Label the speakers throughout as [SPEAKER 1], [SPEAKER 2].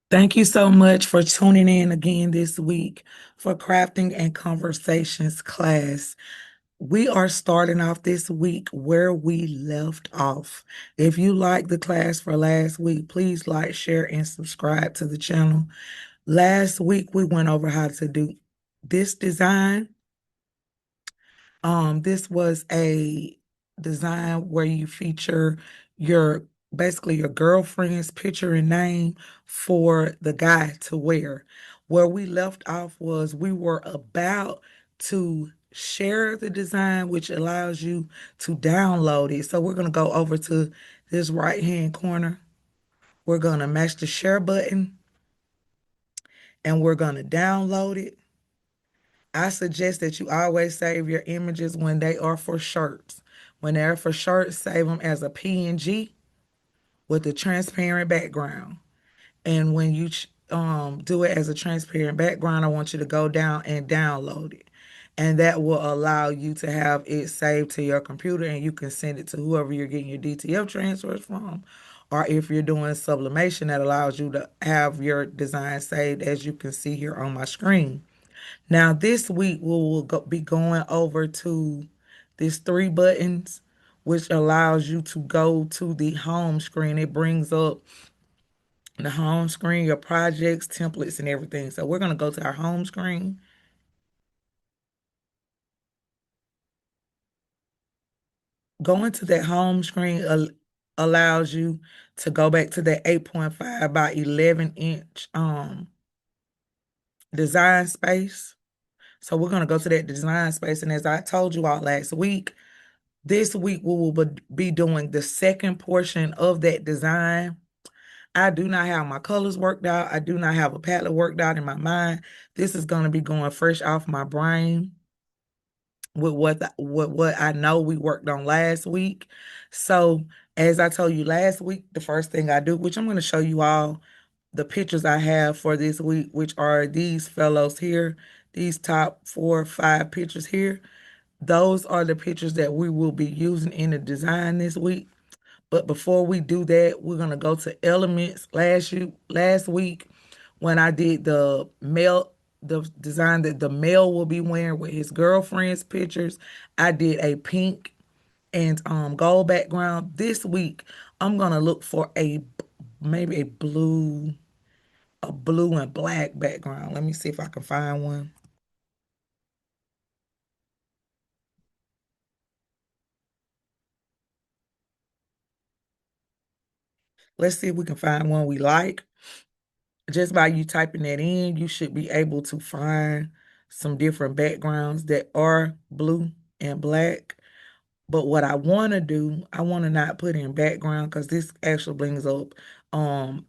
[SPEAKER 1] Thank you so much for tuning in again this week for Crafting and Conversations class. We are starting off this week where we left off. If you liked the class for last week, please like, share, and subscribe to the channel. Last week, we went over how to do this design. This was a design where you feature your basically your girlfriend's picture and name for the guy to wear. Where we left off was we were about to share the design, which allows you to download it. So we're going to go over to this right-hand corner. We're going to match the share button and we're going to download it. I suggest that you always save your images when they are for shirts. When they're for shirts, save them as a PNG with a transparent background. And when you do it as a transparent background, I want you to go down and download it. And that will allow you to have it saved to your computer and you can send it to whoever you're getting your DTF transfers from. Or if you're doing sublimation, that allows you to have your design saved as you can see here on my screen. Now, this week we will be going over to these three buttons, which allows you to go to the home screen. It brings up the home screen, your projects, templates, and everything. So we're going to go to our home screen. Going to that home screen allows you to go back to that 8.5 by 11 inch design space. So we're going to go to that design space. And as I told you all last week, this week we will be doing the second portion of that design. I do not have my colors worked out. I do not have a palette worked out in my mind. This is going to be going fresh off my brain with what I know we worked on last week. So as I told you last week, the first thing I do, which I'm going to show you all the pictures I have for this week, which are these fellows here, these top 4 or 5 pictures here. Those are the pictures that we will be using in the design this week. But before we do that, we're gonna go to elements. Last week, when I did the design that the male will be wearing with his girlfriend's pictures, I did a pink and gold background. This week, I'm gonna look for maybe a blue and black background. Let me see if I can find one. Let's see if we can find one we like. Just by you typing that in, you should be able to find some different backgrounds that are blue and black. But what I want to do, I want to not put in background because this actually brings up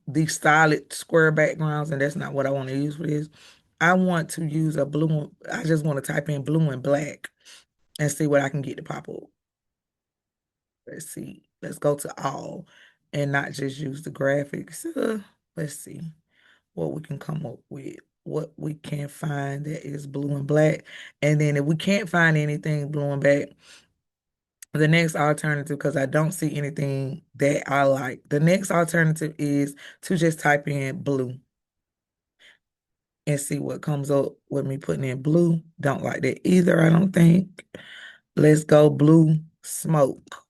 [SPEAKER 1] these solid square backgrounds, and that's not what I want to use for this. I want to use a blue. I just want to type in blue and black and see what I can get to pop up. Let's see. Let's go to all and not just use the graphics. Let's see what we can come up with, what we can find that is blue and black. And then if we can't find anything blue and black, the next alternative, because I don't see anything that I like, the next alternative is to just type in blue and see what comes up with me putting in blue. Don't like that either, I don't think. Let's go blue smoke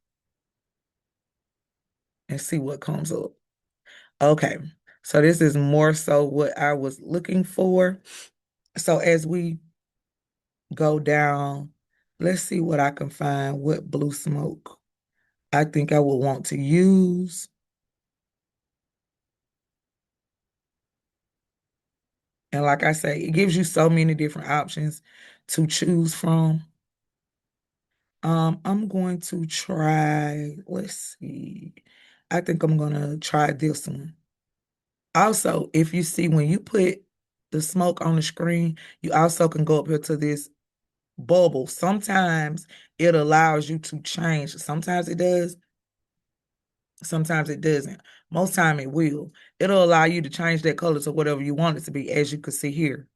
[SPEAKER 1] and see what comes up. Okay, so this is more so what I was looking for. So as we go down. Let's see what I can find. What blue smoke I think I would want to use. And like I say, it gives you so many different options to choose from. I'm going to try, let's see. I think I'm gonna try this one. Also, if you see when you put the smoke on the screen, you also can go up here to this bubble. Sometimes it allows you to change. Sometimes it does. Sometimes it doesn't. Most time it will. It'll allow you to change that color to whatever you want it to be, as you can see here.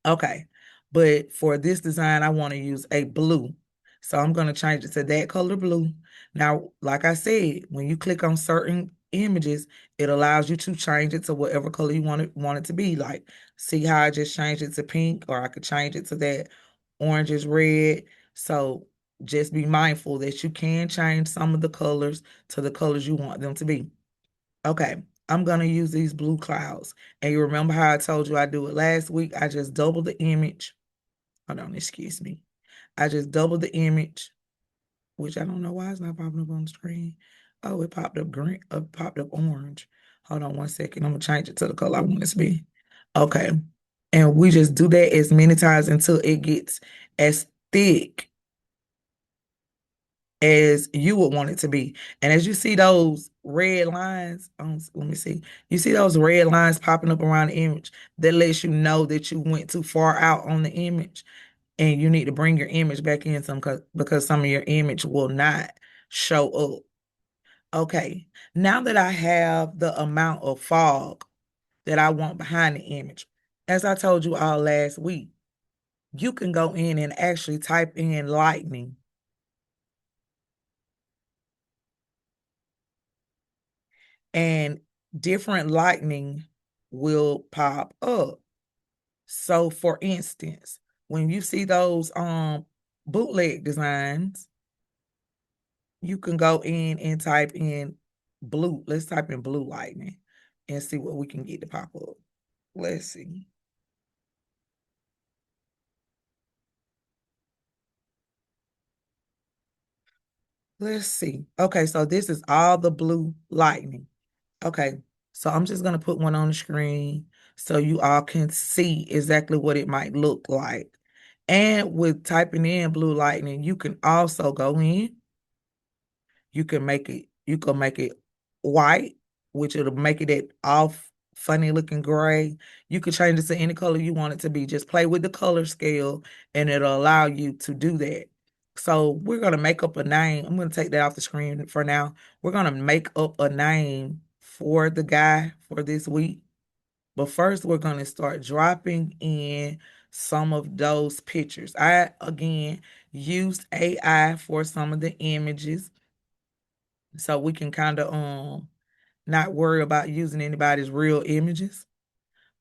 [SPEAKER 1] Okay. But for this design, I want to use a blue. So I'm going to change it to that color blue. Now, like I said, when you click on certain images, it allows you to change it to whatever color you want it to be. Like, see how I just changed it to pink, or I could change it to that orange is red. So just be mindful that you can change some of the colors to the colors you want them to be. Okay, I'm gonna use these blue clouds. And you remember how I told you I do it last week? I just double the image. Hold on, excuse me. I just doubled the image, which I don't know why it's not popping up on the screen. Oh, it popped up green, popped up orange. Hold on one second. I'm gonna change it to the color I want it to be. Okay. And we just do that as many times until it gets as thick as you would want it to be. And as you see those red lines, let me see. You see those red lines popping up around the image, that lets you know that you went too far out on the image and you need to bring your image back in some because some of your image will not show up. Okay, now that I have the amount of fog that I want behind the image, as I told you all last week, you can go in and actually type in lightning, and different lightning will pop up. So for instance, when you see those bootleg designs, you can go in and type in blue. Let's type in blue lightning and see what we can get to pop up. Let's see. Let's see. Okay, so this is all the blue lightning. Okay, so I'm just gonna put one on the screen so you all can see exactly what it might look like. And with typing in blue lightning, you can also go in. You can make it white, which it'll make it that off funny looking gray. You can change it to any color you want it to be. Just play with the color scale and it'll allow you to do that. So we're gonna make up a name. I'm gonna take that off the screen for now. We're gonna make up a name for the guy for this week. But first, we're gonna start dropping in some of those pictures. I again used AI for some of the images so we can kind of not worry about using anybody's real images.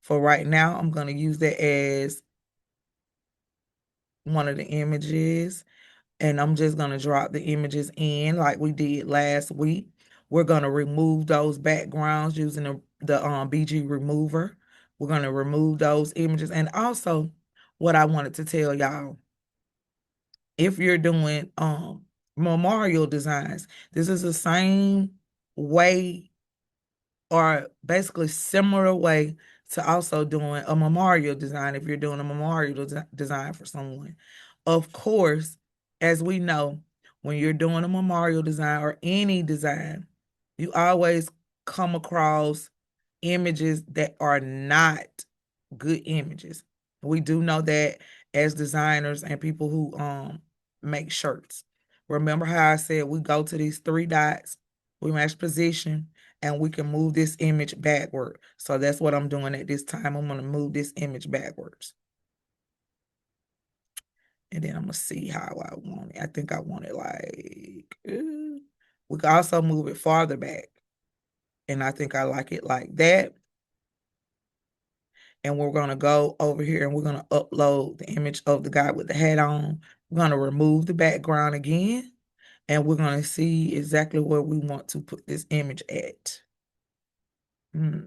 [SPEAKER 1] For right now, I'm going to use that as one of the images, and I'm just going to drop the images in like we did last week. We're going to remove those backgrounds using the BG remover. We're going to remove those images. And also, what I wanted to tell y'all, if you're doing memorial designs, this is the same way, or basically similar way to also doing a memorial design if you're doing a memorial design for someone. Of course, as we know, when you're doing a memorial design or any design, you always come across images that are not good images. We do know that as designers and people who make shirts. Remember how I said we go to these three dots, we match position, and we can move this image backward. So that's what I'm doing at this time. I'm going to move this image backwards. And then I'm going to see how I want it. I think I want it like, we can also move it farther back. And I think I like it like that. And we're going to go over here and we're going to upload the image of the guy with the hat on. We're going to remove the background again. And we're going to see exactly where we want to put this image at. I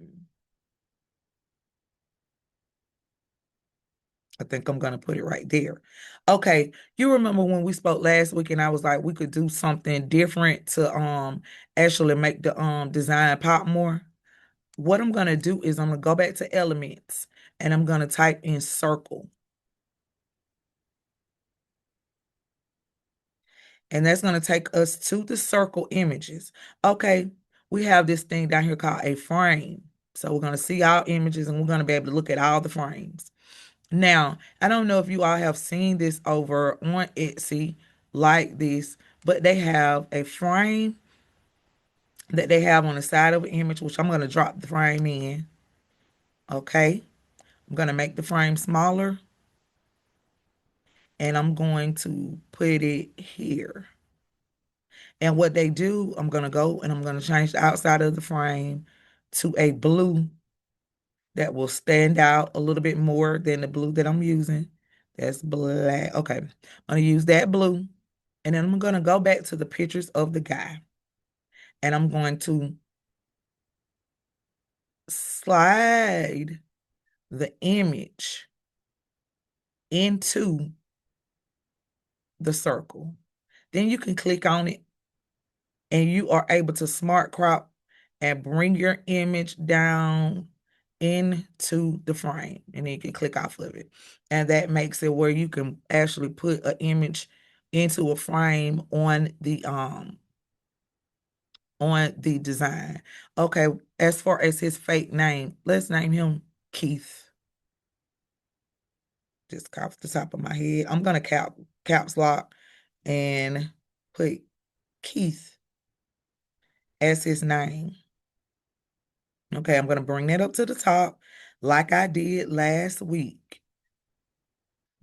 [SPEAKER 1] think I'm going to put it right there. Okay, you remember when we spoke last week and I was like we could do something different to actually make the design pop more? What I'm going to do is I'm going to go back to elements and I'm going to type in circle. And that's going to take us to the circle images. Okay, we have this thing down here called a frame. So we're going to see our images and we're going to be able to look at all the frames. Now, I don't know if you all have seen this over on Etsy like this, but they have a frame that they have on the side of an image, which I'm going to drop the frame in. Okay. I'm going to make the frame smaller and I'm going to put it here. And what they do, I'm going to go and I'm going to change the outside of the frame to a blue that will stand out a little bit more than the blue that I'm using. That's black. Okay. I'm going to use that blue. And then I'm going to go back to the pictures of the guy. And I'm going to slide the image into the circle. Then you can click on it and you are able to smart crop and bring your image down into the frame, and then you can click off of it. And that makes it where you can actually put an image into a frame on the design. Okay, as far as his fake name, let's name him Keith. Just off the top of my head. I'm gonna caps lock and put Keith as his name. Okay, I'm gonna bring that up to the top like I did last week.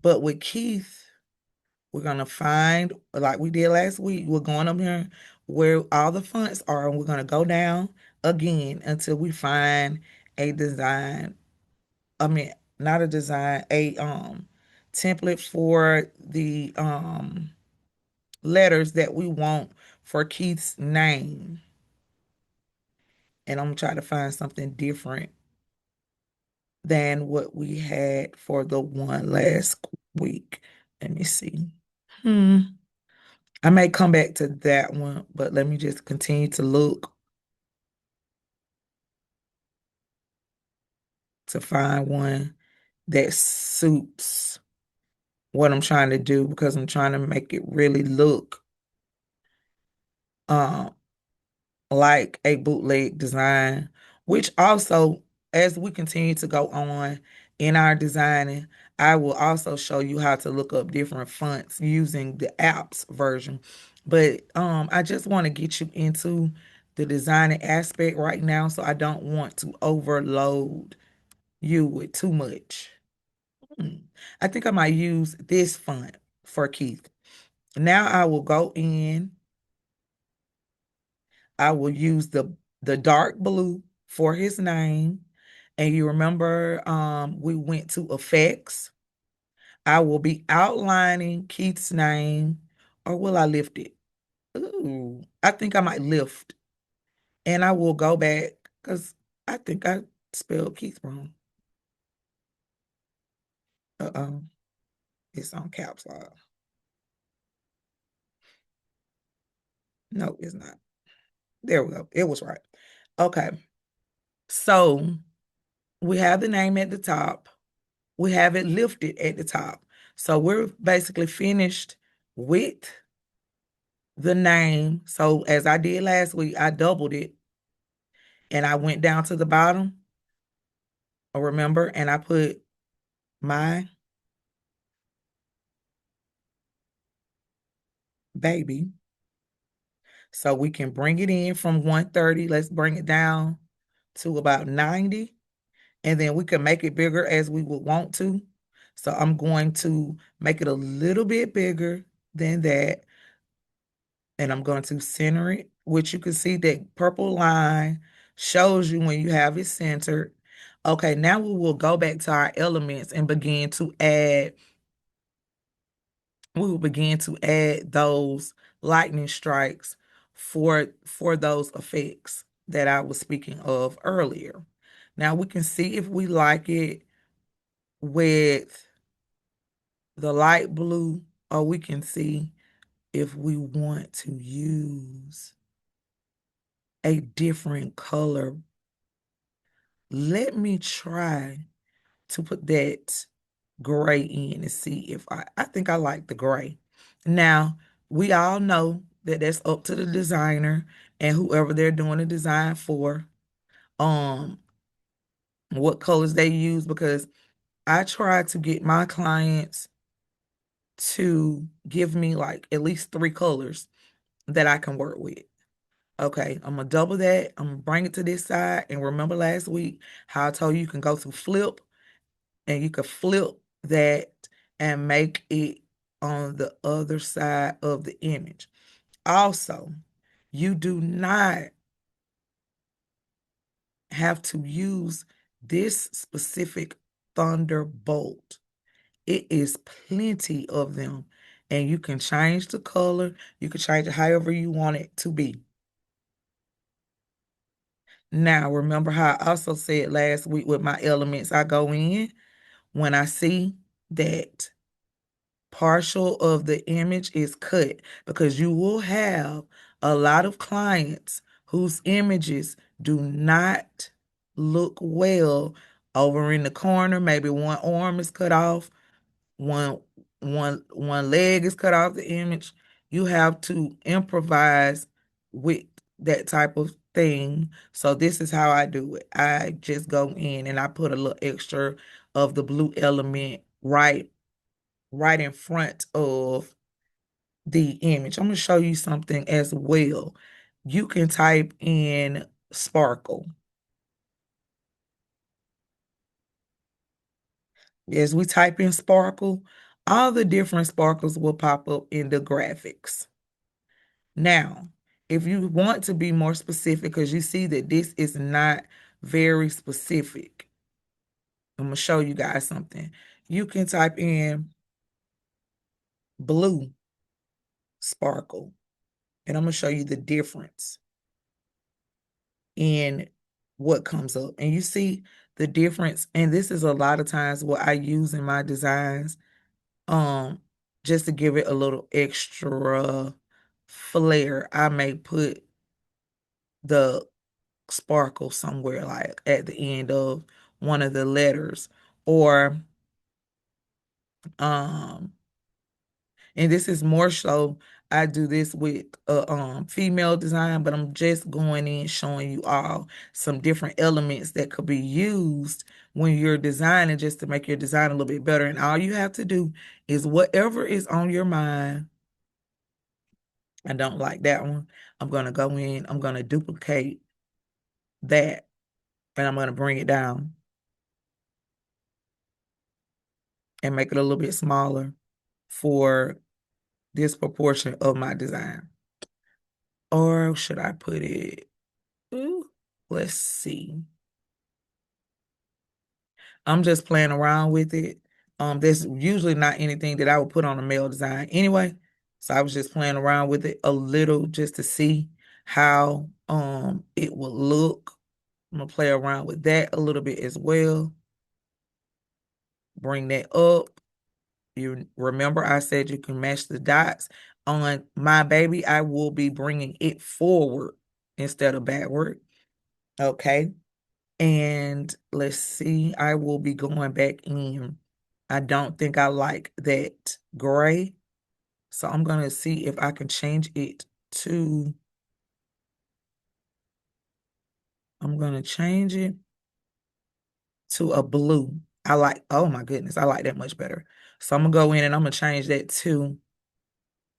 [SPEAKER 1] But with Keith, we're gonna find, like we did last week, we're going up here where all the fonts are, and we're gonna go down again until we find a design. I mean, not a design, a template for the letters that we want for Keith's name. And I'm trying to find something different than what we had for the one last week. Let me see. Hmm. I may come back to that one, but let me just continue to look to find one that suits what I'm trying to do, because I'm trying to make it really look um like a bootleg design, which also, as we continue to go on in our designing, I will also show you how to look up different fonts using the apps version. But I just want to get you into the designing aspect right now, so I don't want to overload you with too much. Hmm. I think I might use this font for Keith. Now I will go in. I will use the dark blue for his name. And you remember we went to effects. I will be outlining Keith's name, or will I lift it? Ooh, I think I might lift. And I will go back because I think I spelled Keith wrong. Uh-oh, it's on caps lock. No, it's not. There we go. It was right. Okay. So we have the name at the top. We have it lifted at the top. So we're basically finished with the name. So as I did last week, I doubled it and I went down to the bottom, remember, and I put my baby. So we can bring it in from 130. Let's bring it down to about 90. And then we can make it bigger as we would want to. So I'm going to make it a little bit bigger than that. And I'm going to center it, which you can see that purple line shows you when you have it centered. Okay, now we will go back to our elements and we will begin to add those lightning strikes for those effects that I was speaking of earlier. Now we can see if we like it with the light blue, or we can see if we want to use a different color. Let me try to put that gray in and see if I think I like the gray. Now, we all know that that's up to the designer and whoever they're doing the design for, um, what colors they use, because I try to get my clients to give me like at least 3 colors that I can work with. Okay, I'm gonna double that. I'm gonna bring it to this side. And remember last week how I told you can go to flip, and you can flip that and make it on the other side of the image. Also, You do not have to use this specific Thunderbolt. It is plenty of them. And you can change the color. You can change it however you want it to be. Now, remember how I also said last week with my elements, I go in when I see that partial of the image is cut, because you will have a lot of clients whose images do not look well over in the corner. Maybe one arm is cut off, one one leg is cut off the image. You have to improvise with that type of thing. So this is how I do it. I just go in and I put a little extra of the blue element right in front of the image. I'm going to show you something as well. You can type in sparkle. As we type in sparkle, all the different sparkles will pop up in the graphics. Now, if you want to be more specific, because you see that this is not very specific, I'm going to show you guys something. You can type in blue sparkle, and I'm going to show you the difference in what comes up. And you see the difference. And this is a lot of times what I use in my designs, just to give it a little extra flair. I may put the sparkle somewhere like at the end of one of the letters, or um and this is more so, I do this with a female design, but I'm just going in showing you all some different elements that could be used when you're designing, just to make your design a little bit better. And all you have to do is whatever is on your mind. I don't like that one. I'm going to go in, I'm going to duplicate that, and I'm going to bring it down and make it a little bit smaller for this proportion of my design. Or should I put it, ooh, let's see. I'm just playing around with it. There's usually not anything that I would put on a male design anyway. So I was just playing around with it a little just to see how it would look. I'm gonna play around with that a little bit as well. Bring that up. You remember I said you can match the dots. On my baby, I will be bringing it forward instead of backward. Okay. And let's see, I will be going back in. I don't think I like that gray. So I'm going to see if I can change it to, I'm going to change it to a blue. I like, oh my goodness, I like that much better. So I'm going to go in and I'm going to change that to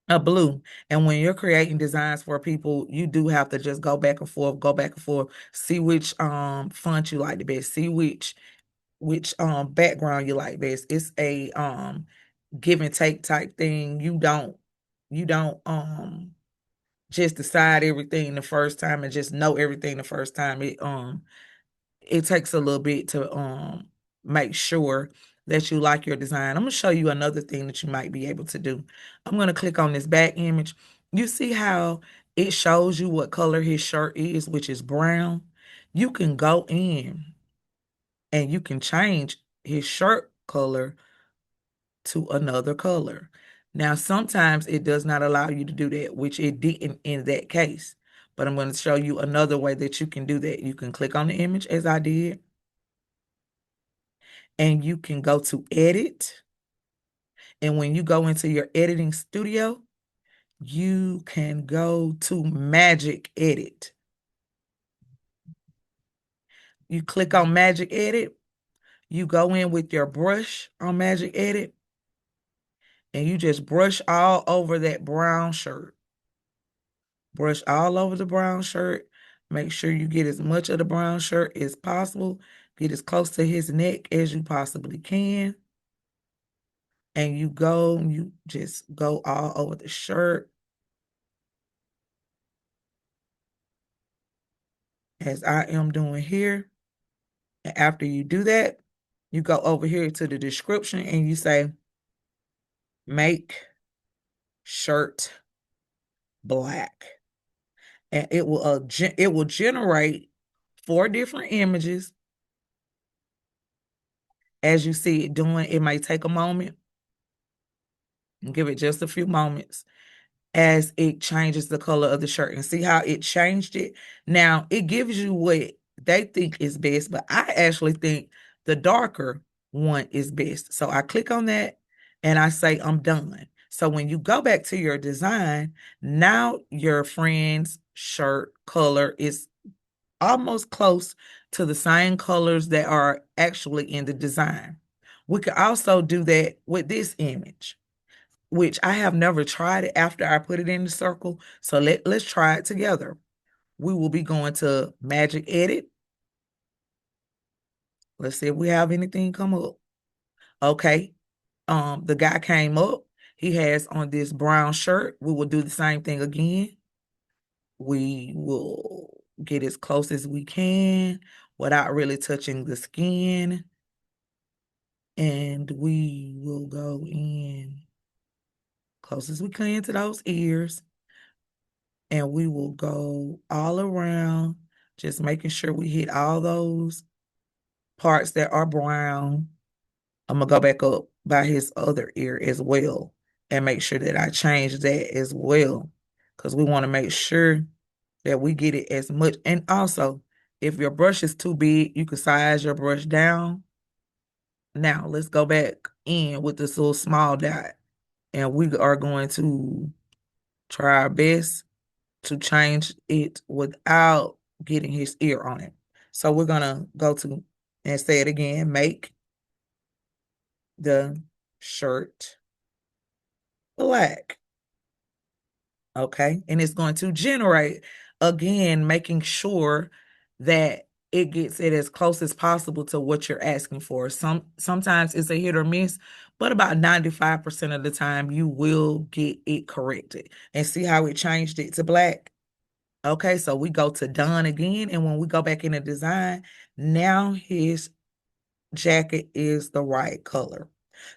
[SPEAKER 1] a blue. And when you're creating designs for people, you do have to just go back and forth, see which font you like the best, see which background you like best. It's a give and take type thing. You don't just decide everything the first time and just know everything the first time. It takes a little bit to make sure that you like your design. I'm gonna show you another thing that you might be able to do. I'm gonna click on this back image. You see how it shows you what color his shirt is, which is brown. You can go in and you can change his shirt color to another color. Now, sometimes it does not allow you to do that, which it didn't in that case. But I'm going to show you another way that you can do that. You can click on the image as I did, and you can go to edit. And when you go into your editing studio, you can go to magic edit. You click on magic edit. You go in with your brush on magic edit, and you just brush all over that brown shirt. Brush all over the brown shirt. Make sure you get as much of the brown shirt as possible. Get as close to his neck as you possibly can. And you just go all over the shirt. as I am doing here. And after you do that, you go over here to the description and you say, make shirt black. And it will generate 4 different images as you see it doing. It may take a moment. Give it just a few moments as it changes the color of the shirt, and see how it changed it. Now it gives you what they think is best, but I actually think the darker one is best. So I click on that and I say I'm done. So when you go back to your design, now your friend's shirt color is almost close to the same colors that are actually in the design. We could also do that with this image, which I have never tried it after I put it in the circle. So let's try it together. We will be going to Magic Edit. Let's see if we have anything come up. Okay. The guy came up. He has on this brown shirt. We will do the same thing again. We will get as close as we can without really touching the skin. And we will go in close as we can to those ears. And we will go all around, just making sure we hit all those parts that are brown. I'm gonna go back up by his other ear as well and make sure that I change that as well, because we want to make sure that we get it as much. And also, if your brush is too big, you can size your brush down. Now let's go back in with this little small dot, and we are going to try our best to change it without getting his ear on it. So we're gonna go to and say it again, make the shirt black. Okay. And it's going to generate again, making sure that it gets it as close as possible to what you're asking for. Sometimes it's a hit or miss, but about 95% of the time you will get it corrected. And see how it changed it to black? Okay, so we go to done again, and when we go back in the design, now his jacket is the right color.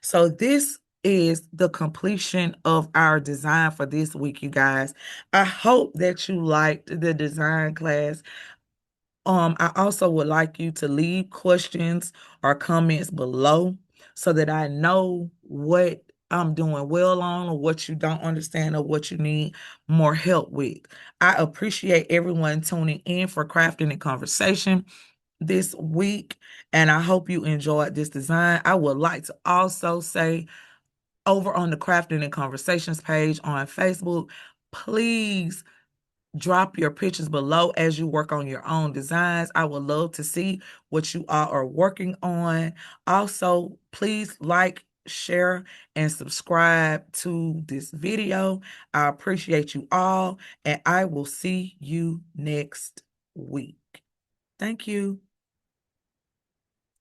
[SPEAKER 1] So this is the completion of our design for this week, you guys. I hope that you liked the design class. I also would like you to leave questions or comments below so that I know what I'm doing well on, or what you don't understand, or what you need more help with. I appreciate everyone tuning in for Crafting and Conversation this week, and I hope you enjoyed this design. I would like to also say, over on the Crafting and Conversations page on Facebook, please drop your pictures below as you work on your own designs. I would love to see what you all are working on. Also, please like, share, and subscribe to this video. I appreciate you all, and I will see you next week. Thank you.